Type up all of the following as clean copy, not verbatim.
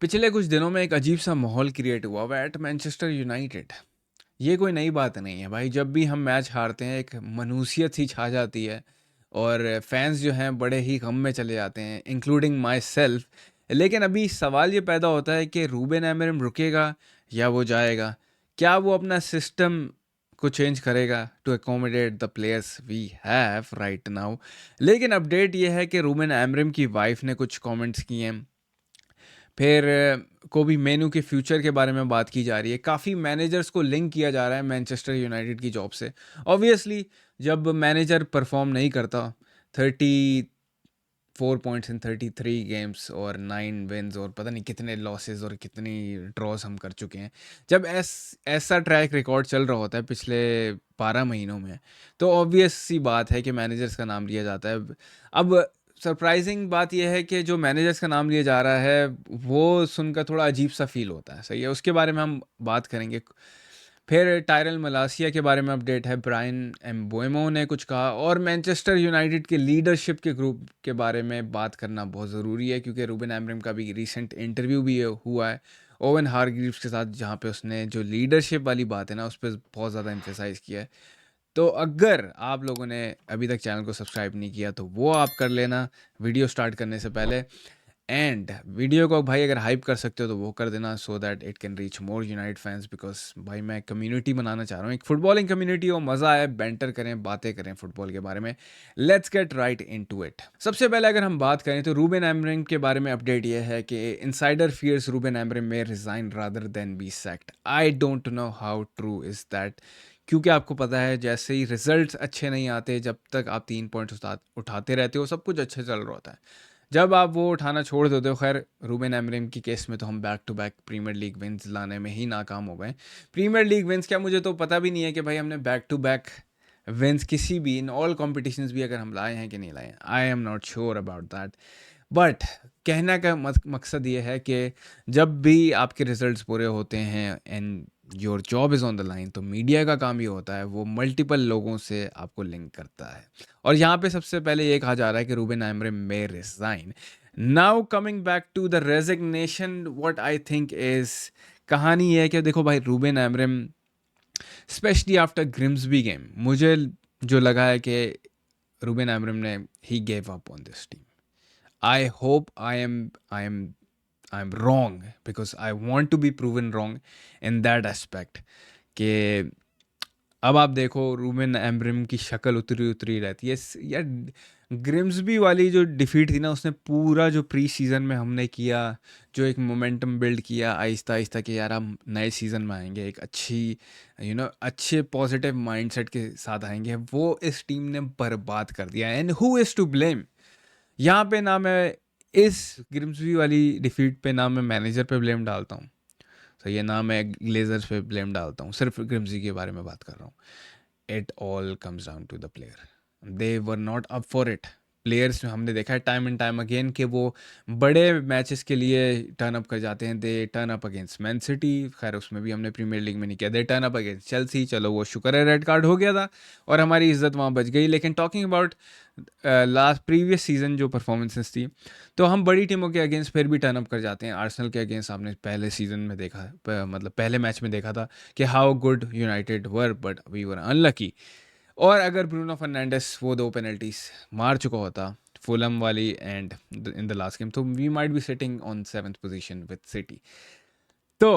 पिछले कुछ दिनों में एक अजीब सा माहौल क्रिएट हुआ हुआ है एट मैनचेस्टर यूनाइटेड। ये कोई नई बात नहीं है भाई। जब भी हम मैच हारते हैं एक मनुसियत ही छा जाती है और फैंस जो हैं बड़े ही गम में चले जाते हैं, इंक्लूडिंग माई सेल्फ। लेकिन अभी सवाल ये पैदा होता है कि रूबेन एमरिम रुकेगा या वो जाएगा। क्या वो अपना सिस्टम को चेंज करेगा to accommodate the players we have right now. लेकिन अपडेट ये है कि रूबेन एमरिम की वाइफ ने कुछ कमेंट्स किए हैं। फिर कोबी मेनू के फ्यूचर के बारे में बात की जा रही है। काफ़ी मैनेजर्स को लिंक किया जा रहा है मैनचेस्टर यूनाइटेड की जॉब से। ऑब्वियसली जब मैनेजर परफॉर्म नहीं करता, 34 पॉइंट्स इन 33 गेम्स और 9 विन्स और पता नहीं कितने लॉसेस और कितनी ड्रॉज हम कर चुके हैं। जब ऐसा ट्रैक रिकॉर्ड चल रहा होता है पिछले 12 महीनों में, तो ऑब्वियस सी बात है कि मैनेजर्स का नाम लिया जाता है। अब सरप्राइजिंग बात यह है कि जो मैनेजर्स का नाम लिया जा रहा है वो सुनकर थोड़ा अजीब सा फील होता है। सही है, उसके बारे में हम बात करेंगे। फिर टायरल मलासिया के बारे में अपडेट है। ब्रायन एम्बोएमो ने कुछ कहा और मैनचेस्टर यूनाइटेड के लीडरशिप के ग्रुप के बारे में बात करना बहुत ज़रूरी है, क्योंकि रूबेन एमरिम का भी रिसेंट इंटरव्यू भी हुआ है ओवन हारग्रीव्स के साथ, जहाँ पे उसने जो लीडरशिप वाली बात है ना उस पर बहुत ज़्यादा एम्फेसाइज किया है। तो अगर आप लोगों ने अभी तक चैनल को सब्सक्राइब नहीं किया तो वो आप कर लेना वीडियो स्टार्ट करने से पहले। एंड वीडियो को भाई अगर हाइप कर सकते हो तो वो कर देना, so that it can reach more United fans. Because भाई मैं कम्युनिटी बनाना चाह रहा हूँ, एक फुटबॉलिंग कम्युनिटी हो, मज़ा आए, बैंटर करें, बातें करें फुटबॉल के बारे में। Let's get right into it. सबसे पहले अगर हम बात करें तो रूबेन एमरिम के बारे में अपडेट ये है कि इनसाइडर फियर्स रूबेन एमरिम में resign rather than B sacked. I don't know how true is that, क्योंकि आपको पता है जैसे ही रिजल्ट्स अच्छे नहीं आते, जब तक आप 3 पॉइंट्स उठाते रहते हो सब कुछ अच्छे चल रहा होता है। जब आप वो उठाना छोड़ देते हो, खैर रूबेन एमरिम की केस में तो हम back to back premiere league wins लाने में ही नाकाम हो गए। प्रीमियर लीग विंस क्या, मुझे तो पता भी नहीं है कि भाई हमने बैक टू बैक विंस किसी भी इन ऑल कॉम्पिटिशन्स भी अगर हम लाए हैं कि नहीं लाए हैं। I am not sure about that. But कहने का मकसद ये है कि जब भी आपके रिजल्ट्स पूरे होते हैं and your job is on the line, तो मीडिया का काम ये होता है वो मल्टीपल लोगों से आपको लिंक करता है। और यहाँ पे सबसे पहले ये कहा जा रहा है कि Ruben Amorim may resign. Now coming back to the resignation, what I think is, कहानी ये है कि देखो भाई Ruben Amorim specially after Grimsby game, मुझे जो लगा है कि रूबेन एमरिम ने ही gave up on this team. I hope I'm wrong, because I want to be proven wrong in that aspect। कि अब आप देखो रूबेन एमरिम की शक्ल उतरी उतरी रहती है यार। ग्रिम्सबी वाली जो डिफीट थी ना, उसने पूरा जो प्री सीज़न में हमने किया, जो एक मोमेंटम बिल्ड किया आहिस्ता आहिस्ता कि यार हम नए सीज़न में आएंगे एक अच्छी अच्छे पॉजिटिव माइंडसेट के साथ आएंगे, वो इस टीम ने बर्बाद कर दिया। And who is to blame यहाँ पे? ना मैं इस ग्रिम्सबी वाली डिफीट पे ना मैं मैनेजर पे ब्लेम डालता हूँ, सही है, ना मैं ग्लेजर्स पे ब्लेम डालता हूँ, सिर्फ ग्रिम्सबी के बारे में बात कर रहा हूँ। It all comes down to the player, they were not up for it. Players हमने देखा है टाइम एंड टाइम अगेन कि वो बड़े मैचेस के लिए टर्न अप कर जाते हैं। They turn up against man city, खैर उसमें भी हमने प्रीमियर लीग में नहीं किया। They turn up against Chelsea, चलो वो शुक्र है रेड कार्ड हो गया था और हमारी इज्जत वहाँ बच गई। लेकिन talking about last previous season जो परफॉर्मेंसेस थी, तो हम बड़ी टीमों के अगेंस्ट फिर भी टर्न अप कर जाते हैं। आर्सेनल के अगेंस्ट आपने पहले सीजन में देखा, मतलब पहले मैच में देखा था कि how good United were, but we were unlucky. और अगर ब्रूनो फर्नांडिस वो 2 पेनल्टीज मार चुका होता, फुलम वाली and in the last game, तो we might be sitting on 7th position with City. तो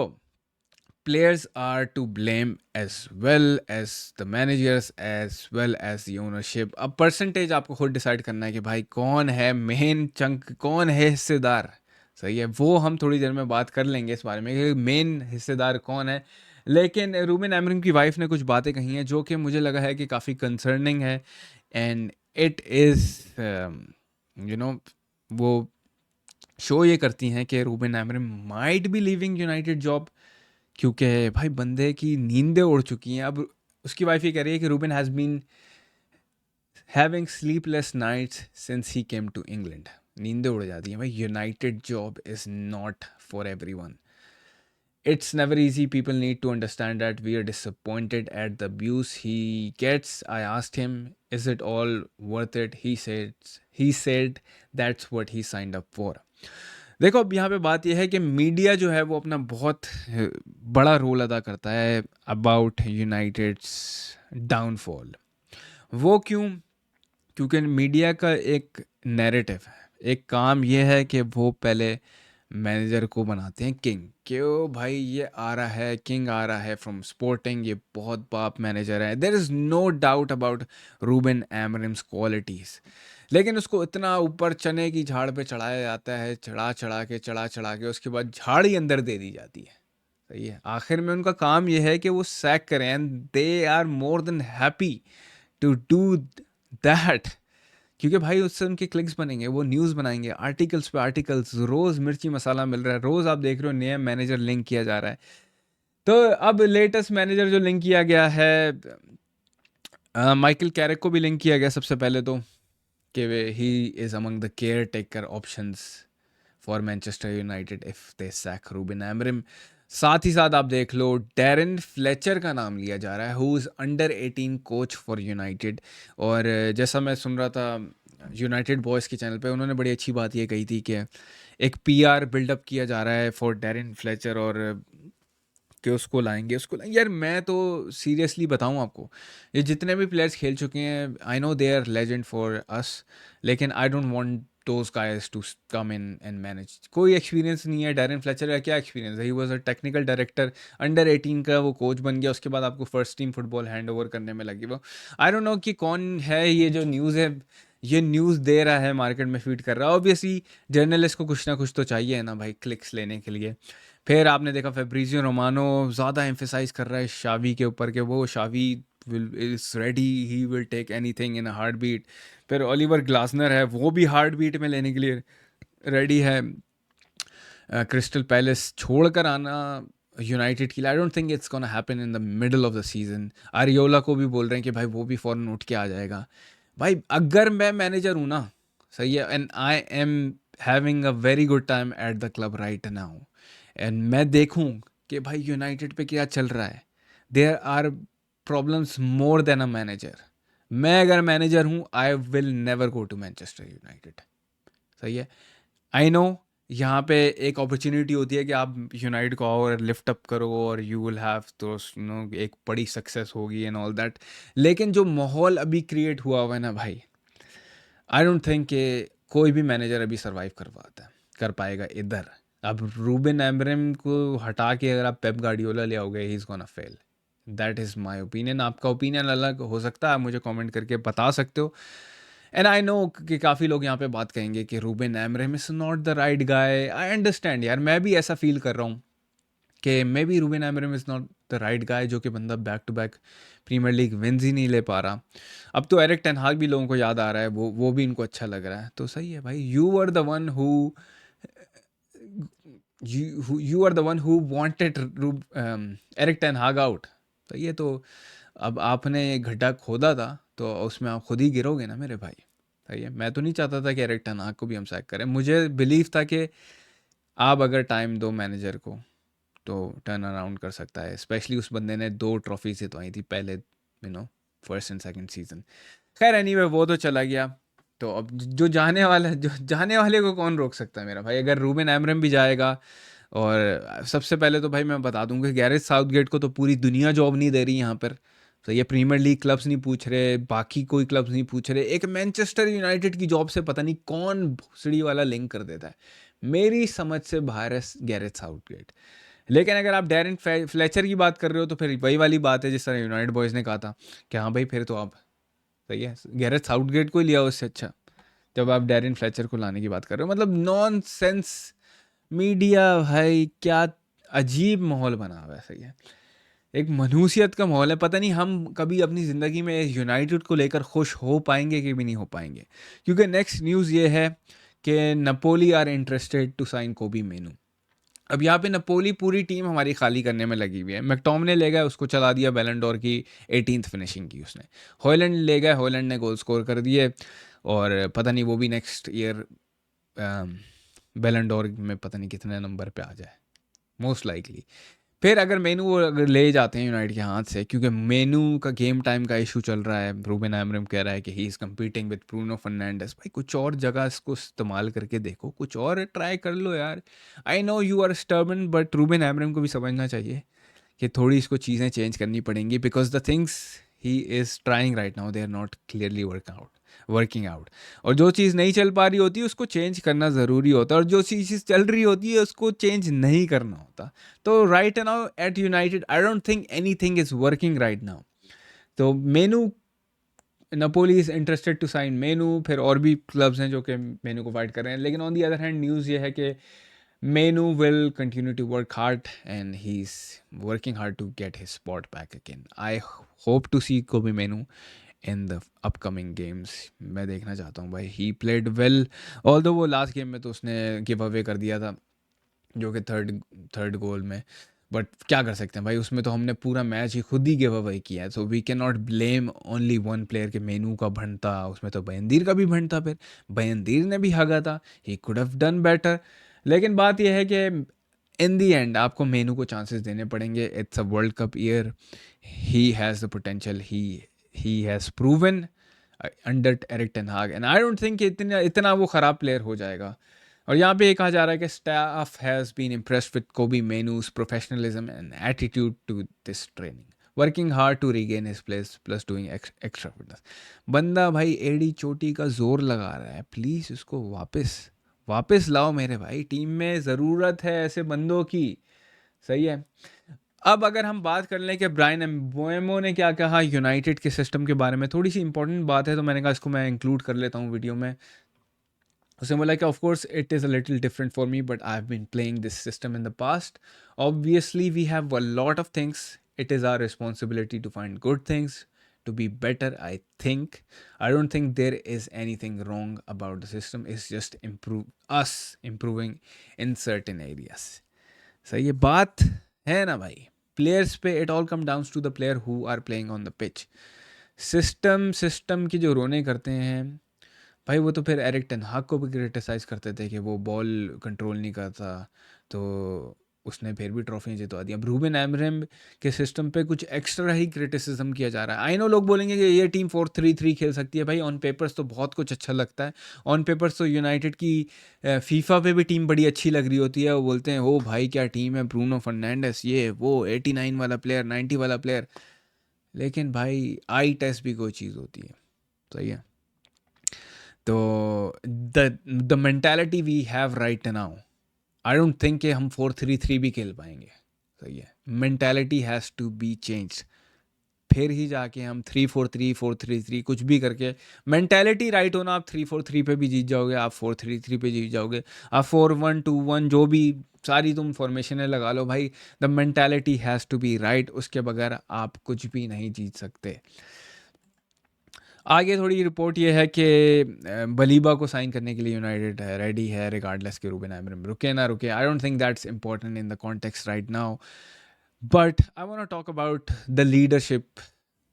players are to blame as well as the managers as well as the ownership। अब percentage आपको खुद decide करना है कि भाई कौन है मेन चंक, कौन है हिस्सेदार। सही है, वो हम थोड़ी देर में बात कर लेंगे इस बारे में कि मेन हिस्सेदार कौन है। लेकिन रूबेन एमरिम की वाइफ ने कुछ बातें कही हैं जो कि मुझे लगा है कि काफ़ी कंसर्निंग है। And it is you know वो शो ये करती हैं कि Ruben Amorim might be leaving United job, क्योंकि भाई बंदे की नींदें उड़ चुकी हैं। अब उसकी वाइफ ये कह रही है कि Ruben has been having sleepless nights since he came to England. नींदें उड़ जाती हैं भाई, United job is not for everyone. It's never easy. People need to understand that we are disappointed at the abuse he gets. I asked him, is it all worth it? He said that's what he signed up for. देखो अब यहाँ पे बात ये है कि media जो है वो अपना बहुत बड़ा रोल अदा करता है अबाउट यूनाइटेड्स डाउनफॉल। वो क्यों? क्योंकि मीडिया का एक नैरेटिव है, एक काम ये है कि वो पहले मैनेजर को बनाते हैं किंग, क्यों भाई ये आ रहा है, किंग आ रहा है फ्रॉम स्पोर्टिंग, ये बहुत बाप मैनेजर है, there is no doubt about Ruben Amorim's qualities. लेकिन उसको इतना ऊपर चने की झाड़ पे चढ़ाया जाता है, चढ़ा चढ़ा के उसके बाद झाड़ ही अंदर दे दी जाती है। सही है, आखिर में उनका काम ये है कि वो सैक करें, and they are more than happy to do that. क्योंकि भाई उससे उनके क्लिक्स बनेंगे, वो न्यूज़ बनाएंगे, आर्टिकल्स पे आर्टिकल्स, रोज़ मिर्ची मसाला मिल रहा है, रोज़ आप देख रहे हो नया मैनेजर लिंक किया जा रहा है। तो अब लेटेस्ट मैनेजर जो लिंक किया गया है, माइकल कैरिक को भी लिंक किया गया सबसे पहले तो, कि he is among the caretaker options for Manchester United if they sack Ruben Amorim. साथ ही साथ आप देख लो डैरेन फ्लेचर का नाम लिया जा रहा है, who is under 18 coach for United. और जैसा मैं सुन रहा था यूनाइटेड बॉयज़ के चैनल पे, उन्होंने बड़ी अच्छी बात ये कही थी कि एक पीआर बिल्डअप किया जा रहा है फॉर डैरेन फ्लेचर, और कि उसको लाएंगे यार। मैं तो सीरियसली बताऊं आपको, ये जितने भी प्लेयर्स खेल चुके हैं, I know they are legend for us, लेकिन I don't want those guys to come in and manage. कोई एक्सपीरियंस नहीं है। डैरेन फ्लेचर का क्या एक्सपीरियंस है? He was a technical director, under 18 का वो कोच बन गया, उसके बाद आपको first team football hand over करने में लगी वो। आई डोंट नो कि कौन है ये जो न्यूज़ है, ये न्यूज़ दे रहा है, मार्केट में फीड कर रहा है। ऑब्वियसली जर्नलिस्ट को कुछ ना कुछ तो चाहिए है ना भाई, क्लिक्स लेने के लिए। फिर आपने देखा फेब्रिजियो रोमानो ज़्यादा एम्फेसाइज कर रहा है शावी के ऊपर, कि वो Xavi will is ready, he will take anything in a heartbeat. फिर ओलिवर ग्लासनर है, वो भी हार्ट बीट में लेने के लिए रेडी है। क्रिस्टल पैलेस छोड़कर आना यूनाइटेड के लिए, I don't think it's gonna happen in the middle of the season. Iraola को भी बोल रहे हैं कि भाई वो भी फ़ौरन उठ के आ जाएगा। भाई अगर मैं मैनेजर हूँ ना, सही है, and I am having a very good time at the club right now, and मैं देखूं कि भाई यूनाइटेड पे क्या चल रहा है, there are problems more than a manager. मैं अगर मैनेजर हूँ, I will never go to Manchester United. सही है, आई नो यहाँ पे एक अपॉर्चुनिटी होती है कि आप यूनाइटेड को आओ और लिफ्ट अप करो, और यू विल हैव तो एक बड़ी सक्सेस होगी एंड ऑल दैट। लेकिन जो माहौल अभी क्रिएट हुआ हुआ है ना भाई, आई डोंट थिंक कि कोई भी मैनेजर अभी सर्वाइव कर पाएगा इधर। अब रूबन एमरिम को हटा के अगर आप पेप गार्डियोला ले आओगे, he is gonna fail. That is my opinion. आपका ओपिनियन अलग हो सकता है, आप मुझे कमेंट करके बता सकते हो। एंड आई नो कि काफ़ी लोग यहाँ पे बात कहेंगे कि Ruben Amorim is not the right guy. I understand यार, मैं भी ऐसा फील कर रहा हूँ कि maybe Ruben Amorim is not the right guy, जो कि बंदा back to back premiere League wins ही नहीं ले पा रहा। अब तो एरिक टेन हाग भी लोगों को याद आ रहा है, वो भी इनको अच्छा लग रहा है, तो सही है भाई। You are the one who wanted Erik ten Hag out. तो ये तो, अब आपने गड्ढा खोदा था तो उसमें आप खुद ही गिरोगे ना मेरे भाई। सही है, मैं तो नहीं चाहता था कि एरिक टेन हाग को भी हम सैक करें। मुझे बिलीव था कि आप अगर टाइम दो मैनेजर को तो टर्न अराउंड कर सकता है। स्पेशली उस बंदे ने 2 ट्रॉफी जितवाई थी पहले, फर्स्ट एंड सेकंड सीजन। खैर एनीवे, वो तो चला गया। तो अब जो जाने वाले को कौन रोक सकता है मेरा भाई? अगर रूबन एमरम भी जाएगा, और सबसे पहले तो भाई मैं बता दूं कि गैरेथ साउथगेट को तो पूरी दुनिया जॉब नहीं दे रही यहाँ पर। तो ये प्रीमियर लीग क्लब्स नहीं पूछ रहे, बाकी कोई क्लब्स नहीं पूछ रहे, एक मैनचेस्टर यूनाइटेड की जॉब से पता नहीं कौन भोसड़ी वाला लिंक कर देता है। मेरी समझ से बाहर है गैरेथ साउथगेट। लेकिन अगर आप डैरेन फ्लेचर की बात कर रहे हो, तो फिर वही वाली बात है जिस तरह यूनाइटेड बॉयज़ ने कहा था कि हाँ भाई, फिर तो आप, सही है, गैरेथ साउथगेट को ही लिया उससे अच्छा, जब आप डैरेन फ्लेचर को लाने की बात कर रहे हो। मतलब नॉन सेंस मीडिया भाई, क्या अजीब माहौल बना हुआ है। सही है, एक मनहूसियत का माहौल है। पता नहीं हम कभी अपनी ज़िंदगी में यूनाइटेड को लेकर खुश हो पाएंगे कि भी नहीं हो पाएंगे। क्योंकि नेक्स्ट न्यूज़ ये है कि Napoli are interested to sign Kobbie Mainoo. अब यहाँ पे नपोली पूरी टीम हमारी खाली करने में लगी हुई है। मैकटोमिने ले गया, उसको चला दिया, बैलन डोर की 18th फिनिशिंग की उसने। हॉयलैंड ले गया, हॉयलैंड ने गोल स्कोर कर दिए, और पता नहीं वो भी नेक्स्ट ईयर बैलन डोर में पता नहीं कितने नंबर पे आ जाए, मोस्ट लाइकली। फिर अगर मेनू वो अगर ले जाते हैं यूनाइटेड के हाथ से, क्योंकि मेनू का गेम टाइम का इशू चल रहा है, रूबेन आमोरिम कह रहा है कि he is competing with Bruno Fernandes. भाई कुछ और जगह इसको इस्तेमाल करके देखो, कुछ और ट्राई कर लो यार। I know you are stubborn, but Ruben Amorim को भी समझना चाहिए कि थोड़ी इसको चीज़ें चेंज करनी पड़ेंगी, because the things he is trying right now they are not clearly working out. और जो चीज़ नहीं चल पा रही होती है उसको चेंज करना ज़रूरी होता है, और जो चीज़ चल रही होती है उसको चेंज नहीं करना होता। तो right now at United I don't think any thing is working right now. तो Mainoo, Napoli is interested to sign Mainoo, फिर और भी क्लब्स हैं जो कि मेनू को फाइट कर रहे हैं। लेकिन on the other hand news ये है कि Menu will continue to work hard and he's working hard to get his spot back again. I hope to see Kobe Menu in the upcoming games. मैं देखना चाहता हूँ भाई। He played well, although वो last game में तो उसने give away कर दिया था, जो कि थर्ड गोल में। बट क्या कर सकते हैं भाई, उसमें तो हमने पूरा मैच ही खुद ही गिव अवे किया है। So we can not blame only one player के मेनू का भंडता, उसमें तो बयंदीर का भी भंडता। फिर बयंदीर ने भी हगा था, he could have done better. लेकिन बात यह है कि इन दी एंड आपको मेनू को चांसेस देने पड़ेंगे। It's a world cup year, he has the potential, he has proven under Eric ten हाग, एंड आई डोंट थिंक इतना इतना वो ख़राब प्लेयर हो जाएगा। और यहाँ पे ये कहा जा रहा है कि staff has been impressed with Kobbie Mainoo's professionalism and attitude to this training, working hard to regain his place plus doing extra fitness. बंदा भाई एडी चोटी का जोर लगा रहा है, प्लीज़ उसको वापस लाओ मेरे भाई। टीम में ज़रूरत है ऐसे बंदों की। सही है। अब अगर हम बात कर लें कि ब्रायन एम्बोएमो ने क्या कहा यूनाइटेड के सिस्टम के बारे में, थोड़ी सी इंपॉर्टेंट बात है, तो मैंने कहा इसको मैं इंक्लूड कर लेता हूँ वीडियो में। उसने बोला कि of course it is a little different for me, but I have been playing this system in the past. Obviously we have a lot of things, it is our responsibility to find good things to be better. I don't think there is anything wrong about the system. It's just improving in certain areas. सही ये बात है ना भाई। Players पे it all come down to the player who are playing on the pitch. System की जो रोने करते हैं भाई, वो तो फिर एरिक टेन हाग को भी क्रिटिसाइज़ करते थे कि वो बॉल कंट्रोल नहीं करता, तो उसने फिर भी ट्रॉफी जितवा दी। अब रूबेन आमोरिम के सिस्टम पे कुछ एक्स्ट्रा ही क्रिटिसिज्म किया जा रहा है। आई नो लोग बोलेंगे कि ये टीम 4-3-3 खेल सकती है। भाई ऑन पेपर्स तो बहुत कुछ अच्छा लगता है। ऑन पेपर्स तो यूनाइटेड की फीफा पे भी टीम बड़ी अच्छी लग रही होती है। वो बोलते हैं ओ भाई क्या टीम है, ब्रूनो फर्नांडिस ये वो 89 वाला प्लेयर, 90 वाला प्लेयर। लेकिन भाई आई टेस्ट भी कोई चीज़ होती है। सही है। तो the mentality we have right now, I don't think कि हम 4-3-3 भी खेल पाएंगे। सही है। Mentality has to be change, फिर ही जाके हम 3-4-3 4-3-3 कुछ भी करके मेंटालिटी राइट होना, आप 3-4-3 पे भी जीत जाओगे, आप 4-3-3 पे जीत जाओगे, आप 4-1-2-1 जो भी सारी तुम फॉर्मेशनें लगा लो भाई। The mentality has to be right, उसके बगैर आप कुछ भी नहीं जीत सकते। आगे थोड़ी रिपोर्ट ये है कि बलीबा को साइन करने के लिए यूनाइटेड रेडी है, रिगार्डलेस के रूबेन आमोरिम रुके ना रुके। I don't think that's important in the context right now, but I want to talk about the leadership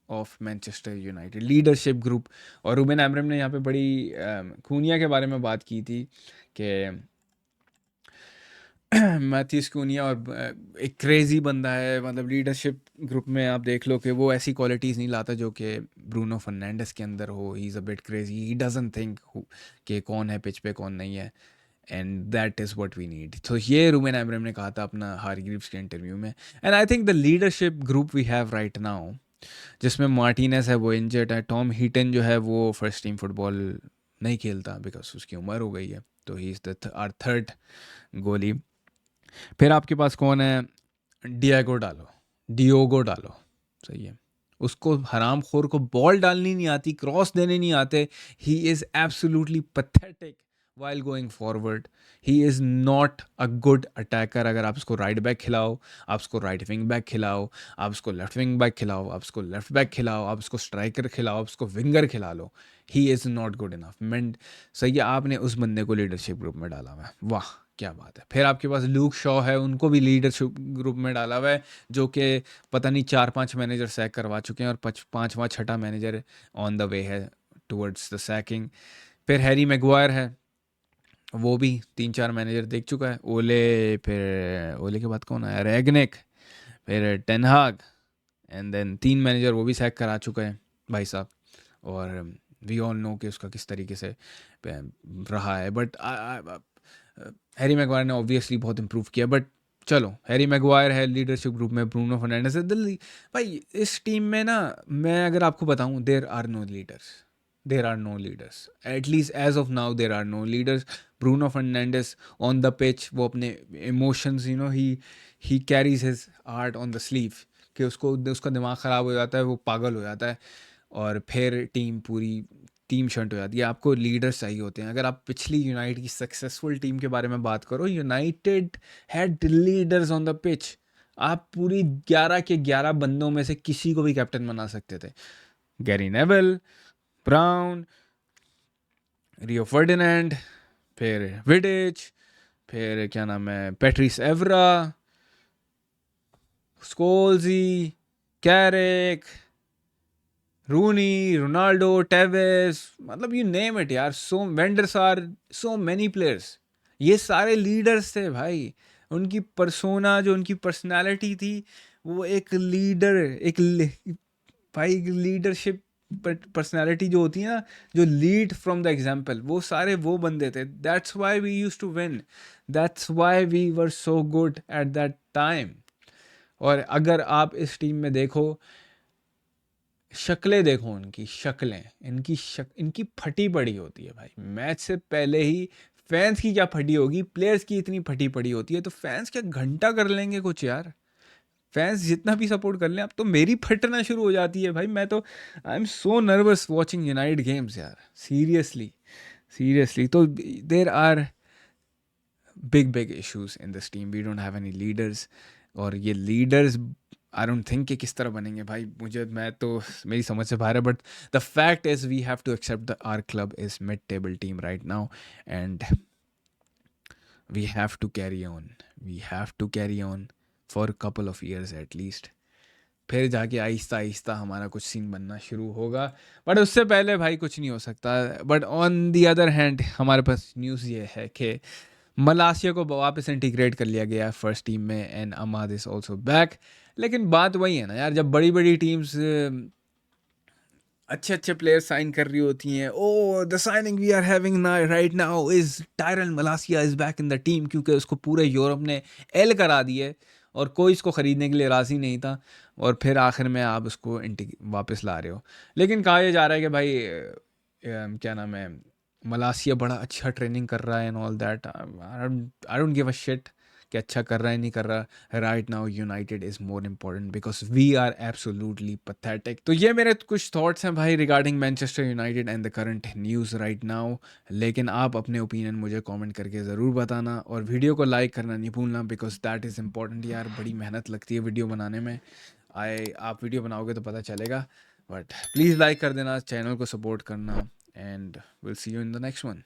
of Manchester United, leadership group. और रूबेन आमोरिम ने यहाँ पे बड़ी खूनिया के बारे में बात की थी कि मैथ्यूस कूनिया और एक क्रेज़ी बंदा है। मतलब लीडरशिप ग्रुप में आप देख लो कि वो ऐसी क्वालिटीज़ नहीं लाता जो कि ब्रूनो फर्नांडिस के अंदर हो। He is a bit crazy, he doesn't think कि कौन है पिच पे कौन नहीं है, and that is what we need. तो ये रूबेन आमोरिम ने कहा था अपना हारग्रीव्स के इंटरव्यू में। And I think the leadership group we have right now, जिसमें मार्टिनेस है वो इंजर्ड है, टॉम हीटन जो है वो फर्स्ट टीम फुटबॉल नहीं खेलता बिकॉज उसकी उम्र हो गई है, तो ही इज़ द आर थर्ड गोली। फिर आपके पास कौन है, डियोगो डालो। सही है। उसको हरामखोर को बॉल डालनी नहीं आती, क्रॉस देने नहीं आते। He is absolutely pathetic while going forward. He is not a good attacker. अगर आप उसको राइट बैक खिलाओ, आप उसको राइट विंग बैक खिलाओ, आप उसको लेफ्ट विंग बैक खिलाओ, आप उसको लेफ्ट बैक खिलाओ, आप उसको स्ट्राइकर खिलाओ, आप उसको विंगर खिला लो, he is not good enough. मैं सही है, आपने उस बंदे को लीडरशिप ग्रुप में डाला हुआ है, वाह क्या बात है। फिर आपके पास लूक शॉ है, उनको भी लीडरशिप ग्रुप में डाला हुआ है, जो कि पता नहीं 4-5 मैनेजर सैक करवा चुके हैं, और पाँचवा छठा मैनेजर ऑन द वे है टुवर्ड्स द सैकिंग। फिर हैरी मैगवायर है, वो भी 3-4 मैनेजर देख चुका है। ओले, फिर ओले के बाद कौन आया, फिर टेन हाग, एंड देन 3 मैनेजर वो भी सैक करा चुका है भाई साहब। और वी ऑल नो कि उसका किस तरीके से रहा है। बट हैरी मैगवायर ने ऑब्वियसली बहुत इम्प्रूव किया। बट चलो, हैरी मैगवायर है लीडरशिप ग्रुप में, ब्रूनो फर्नांडिस है दिल्ली। भाई इस टीम में ना, मैं अगर आपको बताऊं, there are no leaders, at least as of now there are no leaders. Bruno Fernandes on the pitch वो अपने इमोशंस, he carries his heart on the sleeve, कि उसका दिमाग ख़राब हो जाता है, वो पागल हो जाता है, और फिर पूरी टीम शंट हो जाती है। आपको लीडर्स चाहिए होते हैं। अगर आप पिछली यूनाइटेड की सक्सेसफुल टीम के बारे में बात करो, United had leaders on the pitch. आप पूरी 11 के 11 बंदों में से किसी को भी कैप्टन बना सकते थे। Gary Neville, Brown, Rio Ferdinand, फिर विडिच, फिर क्या नाम है, Patrice Evra, Scholes, Carrick, Rooney, Ronaldo, Tevez, मतलब यू नेम इट यार, so wonder are, so many players. ये सारे लीडर्स थे भाई। उनकी पर्सोना, जो उनकी पर्सनालिटी थी, वो एक लीडर, भाई लीडरशिप पर्सनालिटी जो होती है ना, जो लीड फ्रॉम द एग्जाम्पल, वो सारे वो बंदे थे। That's why we use to win, that's why we were so good at that time. और अगर आप इस टीम में देखो, शक्लें देखो, उनकी शक्लें, इनकी फटी पड़ी होती है भाई। मैच से पहले ही फैंस की क्या फटी होगी, प्लेयर्स की इतनी फटी पड़ी होती है, तो फैंस क्या घंटा कर लेंगे कुछ यार। फैंस जितना भी सपोर्ट कर लें, अब तो मेरी फटना शुरू हो जाती है भाई। मैं तो I am so nervous watching United games यार, सीरियसली सीरियसली। तो there are big issues in this team, we don't have any leaders. और ये लीडर्स आई डोंट थिंक कि किस तरह बनेंगे भाई, मैं तो मेरी समझ से बाहर है। But the fact is we have to accept our club is mid table team right now, and we have to carry on, for couple of years at least. फिर जाके आहिस्ता आहिस्ता हमारा कुछ सीन बनना शुरू होगा, बट उससे पहले भाई कुछ नहीं हो सकता। But on the other hand हमारे पास न्यूज़ ये है कि मलासिया को वापस इंटीग्रेट कर लिया गया है फर्स्ट टीम में, एंड अमाद इज ऑल्सो बैक। लेकिन बात वही है ना यार, जब बड़ी बड़ी टीम्स अच्छे अच्छे प्लेयर साइन कर रही होती हैं, oh the signing we are having right now is Tyrell Malacia is back in the team, क्योंकि उसको पूरे यूरोप ने एल करा दिए और कोई इसको ख़रीदने के लिए राज़ी नहीं था, और फिर आखिर में आप उसको वापस ला रहे हो। लेकिन कहा यह जा रहा है कि भाई क्या नाम है, मलासिया बड़ा अच्छा ट्रेनिंग कर रहा है and all that. I don't give a shit कि अच्छा कर रहा है नहीं कर रहा। Right now United is more important because we are absolutely pathetic. तो ये मेरे कुछ थॉट्स हैं भाई regarding Manchester United and the current news right now. लेकिन आप अपने ओपिनियन मुझे कमेंट करके ज़रूर बताना, और वीडियो को लाइक करना नहीं भूलना बिकॉज दैट इज़ इम्पॉर्टेंट यार। बड़ी मेहनत लगती है वीडियो बनाने में, आप वीडियो बनाओगे तो पता चलेगा। बट प्लीज़ लाइक कर देना, चैनल को सपोर्ट करना, and will see you in the next one.